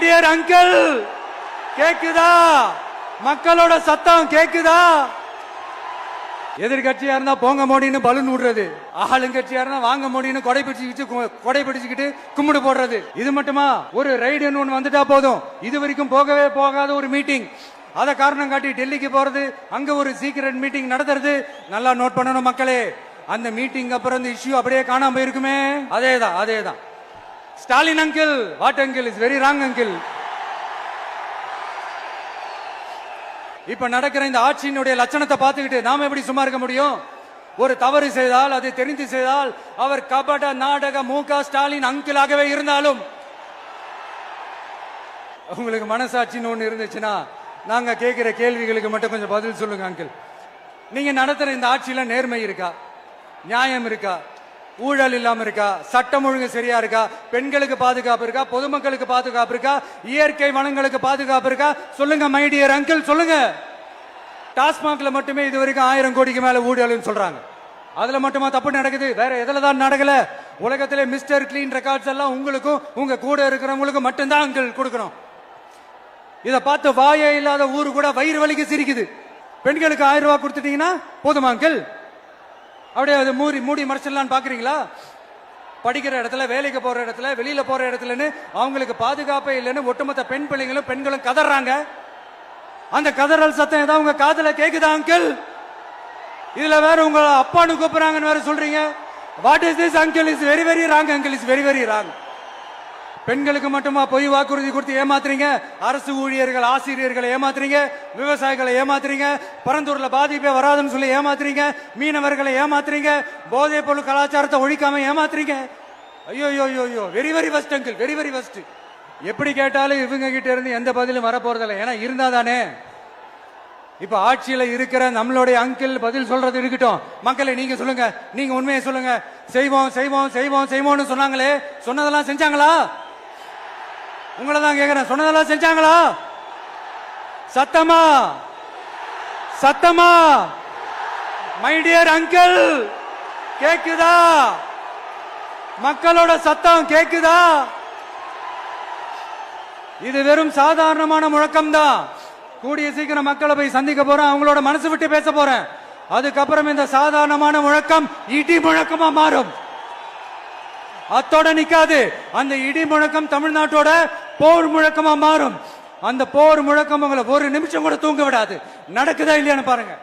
Dear uncle, கேக்குதா? மக்களோட சத்தம் கேக்குதா? எதிர்கட்சியா இருந்தா போங்க மோடின்னு பலூன் விடுறது, ஆளுங்கட்சியா இருந்தா வாங்க மோடின்னு கொடை பிடிச்சுக்கிட்டு கும்பிடு போடுறது. இது மட்டுமா? ஒரு ரைடுன்னு ஒண்ணு வந்துட்டா போதும், இது வரைக்கும் போகவே போகாத ஒரு மீட்டிங், அத காரணம் காட்டி டெல்லிக்கு போறது, அங்க ஒரு சீக்கிரட் மீட்டிங் நடத்துறது. நல்லா நோட் பண்ணணும் மக்களே, அந்த மீட்டிங் அப்புறம் இந்த இஷ்யூ அப்படியே காணாம போயிருக்குமே. அதேதான். Stalin uncle, what uncle is very wrong uncle. இப்ப நடக்கிற இந்த ஆட்சியினுடைய லட்சணத்தை பார்த்துக்கிட்டு நாம எப்படி சும்மா இருக்க முடியும்? ஒரு தவறு செய்தால், அதை தெரிந்து செய்தால், அவர் கபட நாடக மு.க. ஸ்டாலின் அங்கிளாகவே இருந்தாலும், உங்களுக்கு மனசாட்சின்னு ஒண்ணு இருந்துச்சுன்னா நாங்க கேட்கிற கேள்விகளுக்கு மட்டும் கொஞ்சம் பதில் சொல்லுங்க அங்கிள். நீங்க நடத்துற இந்த ஆட்சியில நேர்மை இருக்கா? நியாயம் இருக்கா? ஊழல் இல்லாம இருக்கா? சட்டம் ஒழுங்கு சரியா இருக்கா? பெண்களுக்கு பாதுகாப்பு இருக்கா? பொதுமக்களுக்கு பாதுகாப்பு இருக்கா? இயற்கை வளங்களுக்கு பாதுகாப்பு இருக்கா? சொல்லுங்க மை டியர் அங்கிள், சொல்லுங்க. டாஸ்மாக்ல மட்டுமே இது வரைக்கும் 1000 கோடிக்கு மேல ஊழல்னு சொல்றாங்க. அதுல மட்டுமா தப்பு நடக்குது? வேற எதுல தான் நடக்கல? உலகத்திலே மிஸ்டர் கிளீன் ரெக்கார்ட்ஸ் எல்லாம் உங்களுக்கும் உங்க கூட இருக்கிறவங்களுக்கும் மட்டும்தான் அங்கிள் கொடுக்கணும். இத பார்த்து வாயே இல்லாத ஊரு கூட வயிறு வலிக்கு சிரிக்குது. பெண்களுக்கு 1000 ரூபாய் கொடுத்துட்டீங்கன்னா போதுமா அங்கிள்? அப்படியே அது மூடி மறைச்சிடலான்னு பாக்குறீங்களா? படிக்கிற இடத்துல, வேலைக்கு போற இடத்துல, வெளியில போற இடத்துலன்னு அவங்களுக்கு பாதுகாப்பே இல்லைன்னு ஒட்டுமொத்த பெண்களும் கதறாங்க. அந்த கதறல் சத்தம் ஏதாவது உங்க காதுல கேக்குதா அங்கிள்? இதுல வேற உங்க அப்பான்னு கூப்பிடுறாங்கன்னு வேற சொல்றீங்க. What is this uncle? Is very very wrong uncle, is very very wrong. பெண்களுக்கு மட்டுமா பொய் வாக்குறுதி கொடுத்து ஏமாத்துறீங்க? அரசு ஊழியர்கள், ஆசிரியர்களை ஏமாத்துறீங்க, விவசாயிகளை ஏமாத்துறீங்க, பரந்தூர்ல பாதிப்பே வராதுன்னு சொல்லி ஏமாத்துறீங்க, மீனவர்களை ஏமாத்துறீங்க, போதைப் பொருள் கலாச்சாரத்தை ஒழிக்காம ஏமாத்துறீங்க. ஐயோ, very very first uncle, very very first. எப்படி கேட்டாலும் இவங்க கிட்ட இருந்து எந்த பதிலும் வரப்போறதில்லை. ஏன்னா இருந்தா தானே. இப்ப ஆட்சியில இருக்கிற நம்மளுடைய அங்கிள் பதில் சொல்றது இருக்கட்டும். மக்களை நீங்க சொல்லுங்க, நீங்க உண்மையை சொல்லுங்க. செய்வோம்னு சொன்னாங்களே, சொன்னதெல்லாம் செஞ்சாங்களா? உங்களை தான் கேக்குறேன், சொன்னதெல்லாம் செஞ்சாங்களா? சத்தமா மை டியர் அங்கிள், கேக்குதா? மக்களோட சத்தம் கேக்குதா? இது வெறும் சாதாரணமான முழக்கம் தான். கூடிய சீக்கிரம் மக்களை போய் சந்திக்க போறேன், அவங்களோட மனசு விட்டு பேச போறேன். அதுக்கப்புறம் இந்த சாதாரணமான முழக்கம் இடி முழக்கமா மாறும். அத்தோட நிக்காது. அந்த இடி முழக்கம் தமிழ்நாட்டோட போர் முழக்கமா மாறும். அந்த போர் முழக்கம் உங்களை ஒரு நிமிஷம் கூட தூங்க விடாது. நடக்குதா இல்லையான்னு பாருங்க.